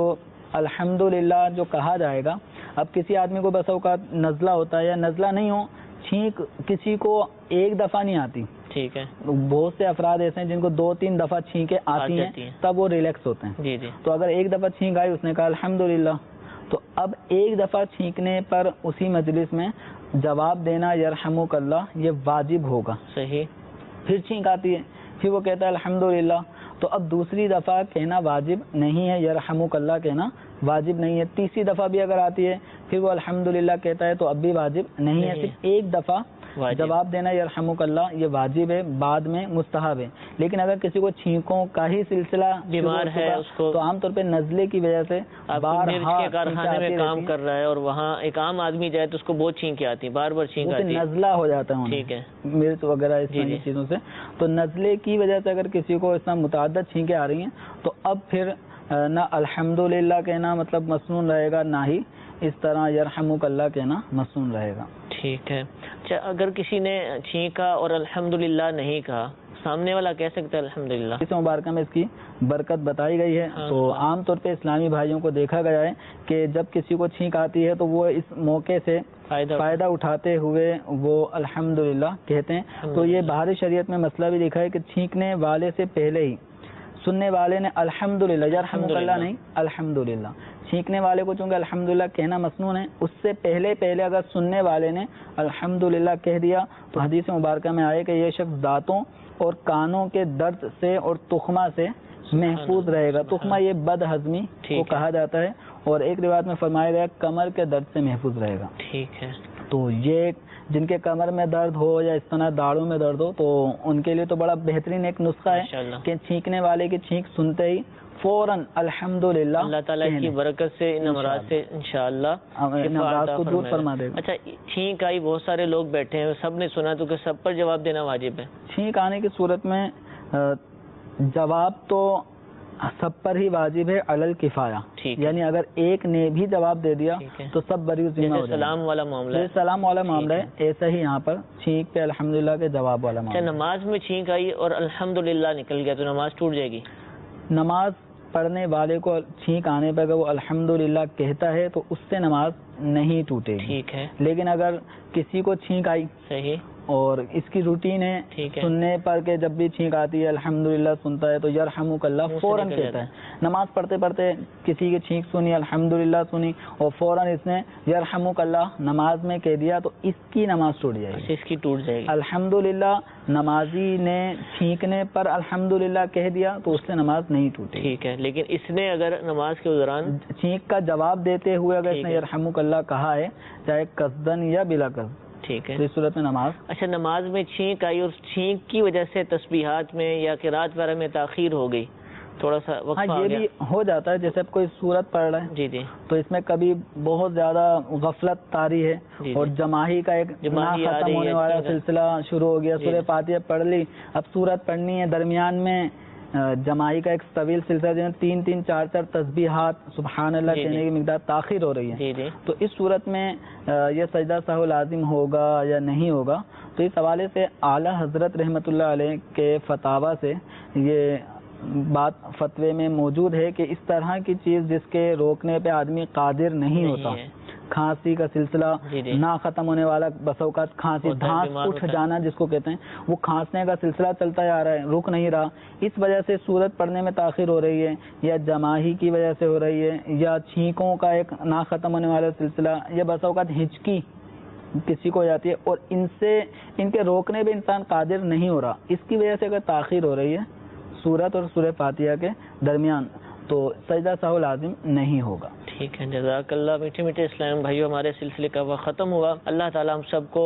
الحمدللہ جو کہا جائے گا، اب کسی آدمی کو بس اوقات نزلہ ہوتا ہے یا نزلہ نہیں ہو، چھینک کسی کو ایک دفعہ نہیں آتی. ٹھیک ہے. بہت سے افراد ایسے ہیں جن کو 2-3 دفعہ چھینکیں آتی ہیں، تب وہ ریلیکس ہوتے ہیں. جی. تو اگر ایک دفعہ چھینک آئی، اس نے کہا الحمدللہ، تو اب ایک دفعہ چھینکنے پر اسی مجلس میں جواب دینا یرحمک اللہ یہ واجب ہوگا. صحیح. پھر چھینک آتی ہے، پھر وہ کہتا ہے الحمدللہ، تو اب دوسری دفعہ کہنا واجب نہیں ہے، یرحمک اللہ کہنا واجب نہیں ہے. تیسری دفعہ بھی اگر آتی ہے پھر وہ الحمدللہ کہتا ہے تو اب بھی واجب نہیں ہے. صرف ایک دفعہ جواب دینا یرحمک اللہ یہ واجب ہے، بعد میں مستحب ہے. لیکن اگر کسی کو چھینکوں کا ہی سلسلہ بیمار ہے اس کو، تو عام طور پہ نزلے کی وجہ سے کے کارخانے میں کام کر رہا ہے اور وہاں ایک عام آدمی جائے تو اس کو بہت چھینکیں آتی ہیں، بار بار چھینک آتی ہے، نزلہ ہو جاتا ہے. ٹھیک ہے. مرچ وغیرہ اس طرح کی چیزوں سے، تو نزلے کی وجہ سے اگر کسی کو اس طرح متعدد چھینکیں آ رہی ہیں تو اب پھر نہ الحمدللہ کہنا مطلب مسنون رہے گا، نہ ہی اس طرح یرحمک اللہ کہنا مسنون رہے گا. ٹھیک ہے. اچھا، اگر کسی نے چھینکا اور الحمدللہ نہیں کہا، سامنے والا کہہ سکتا ہے الحمدللہ. اس مبارکہ میں اس کی برکت بتائی گئی ہے. تو عام طور پہ اسلامی بھائیوں کو دیکھا گیا ہے کہ جب کسی کو چھینک آتی ہے تو وہ اس موقع سے فائدہ اٹھاتے ہوئے وہ الحمدللہ کہتے ہیں. تو یہ باہر شریعت میں مسئلہ بھی لکھا ہے کہ چھینکنے والے سے پہلے ہی سننے والے نے الحمدللہ یرحمک اللہ نہیں الحمدللہ. چھینکنے والے کو چونکہ الحمدللہ کہنا مسنون ہے، اس سے پہلے اگر سننے والے نے الحمدللہ کہہ دیا تو حدیث مبارکہ میں آئے کہ یہ شخص دانتوں اور کانوں کے درد سے اور تخمہ سے محفوظ رہے گا. تخمہ یہ بد ہضمی کو کہا جاتا ہے، اور ایک روایت میں فرمایا گیا کمر کے درد سے محفوظ رہے گا. ٹھیک ہے. تو یہ جن کے کمر میں درد ہو یا اس طرح داڑھوں میں درد ہو تو ان کے لیے تو بڑا بہترین ایک نسخہ ہے کہ چھینکنے والے کی چھینک سنتے ہی فوراً الحمدللہ. اللہ تعالیٰ کی برکت سے ان امراض سے انشاءاللہ امراض کو دور فرما دے گا. اچھا چھینک آئی، بہت سارے لوگ بیٹھے ہیں، سب نے سنا تو کہ سب پر جواب دینا واجب ہے؟ چھینک آنے کی صورت میں جواب تو سب پر ہی واجب ہے علل کفایہ. یعنی اگر ایک نے بھی جواب دے دیا تو سب بری ذمہ ہو جائے. سلام والا معاملہ ہے، سلام والا معاملہ ہے، ایسا ہی یہاں پر چھینک پہ الحمدللہ کے جواب والا معاملہ. نماز میں چھینک آئی اور الحمدللہ نکل گیا تو نماز ٹوٹ جائے گی؟ نماز پڑھنے والے کو چھینک آنے پہ اگر وہ الحمدللہ کہتا ہے تو اس سے نماز نہیں ٹوٹے گی. ٹھیک ہے. لیکن اگر کسی کو چھینک آئی صحیح اور اس کی روٹین ہے سننے پر کہ جب بھی چھینک آتی ہے الحمدللہ سنتا ہے تو یرحمک اللہ فوراً کہتا ہے. نماز پڑھتے پڑھتے کسی کی چھینک سنی الحمدللہ سنی اور فوراً اس نے یرحمک اللہ نماز میں کہہ دیا تو اس کی نماز ٹوٹ جائے گی. اس کی ٹوٹ جائے گی. الحمدللہ نمازی نے چھینکنے پر الحمدللہ کہہ دیا تو اس سے نماز نہیں ٹوٹی. ٹھیک ہے. لیکن اس نے اگر نماز کے دوران چھینک کا جواب دیتے ہوئے اگر اس نے یرحمک اللہ کہا ہے چاہے قصدن یا بلا قصد، ٹھیک ہے، اس صورت میں نماز. اچھا نماز میں چھینک آئی اور چھینک کی وجہ سے تسبیحات میں یا قرات وغیرہ میں تاخیر ہو گئی، تھوڑا سا وقت یہ بھی ہو جاتا ہے. جیسے کوئی سورت پڑھ رہا ہے جی جی تو اس میں کبھی بہت زیادہ غفلت طاری ہے اور جماہی کا ایک نہ ختم ہونے والا سلسلہ شروع ہو گیا. سورہ فاتحہ پڑھ لی، اب سورت پڑھنی ہے، درمیان میں جماعی کا ایک طویل سلسلہ جن 3 4 تسبیحات سبحان اللہ کہنے کی مقدار تاخیر ہو رہی ہے. تو اس صورت میں یہ سجدہ سہو لازم ہوگا یا نہیں ہوگا؟ تو اس حوالے سے اعلیٰ حضرت رحمۃ اللہ علیہ کے فتاوی سے یہ بات فتوے میں موجود ہے کہ اس طرح کی چیز جس کے روکنے پہ آدمی قادر نہیں ہوتا، کھانسی کا سلسلہ نہ ختم ہونے والا، بس اوقات کھانسی دھانس اٹھ جانا جس کو کہتے ہیں، وہ کھانسنے کا سلسلہ چلتا جا رہا ہے، رک نہیں رہا، اس وجہ سے سورت پڑھنے میں تاخیر ہو رہی ہے یا جماہی کی وجہ سے ہو رہی ہے یا چھینکوں کا ایک نہ ختم ہونے والا سلسلہ یا بس اوقات ہچکی کسی کو ہو جاتی ہے اور ان کے روکنے پہ انسان قادر نہیں ہو رہا، اس کی وجہ سے اگر تاخیر ہو رہی ہے سورت اور سورہ فاتحہ کے درمیان تو سجدہ سہو لازم نہیں ہوگا. ٹھیک ہے، جزاک اللہ. میٹھے میٹھے اسلام بھائیو، ہمارے سلسلے کا وقت ختم ہوا. اللہ تعالیٰ ہم سب کو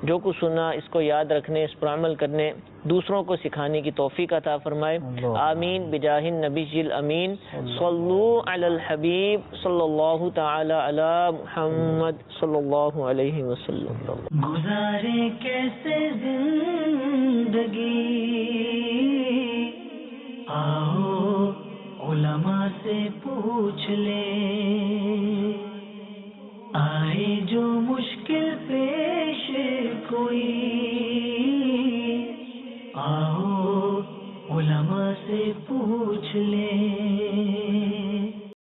جو کچھ سنا اس کو یاد رکھنے، اس پر عمل کرنے، دوسروں کو سکھانے کی توفیق عطا فرمائے. آمین بجاہ النبی الامین. صلو علی الحبیب صلی اللہ تعالی علی محمد صلی اللہ علیہ وسلم. گزارے کیسے زندگی، آؤ علماء سے پوچھ لیں، آئے جو مشکل پیش کوئی، آؤ علماء سے پوچھ لیں.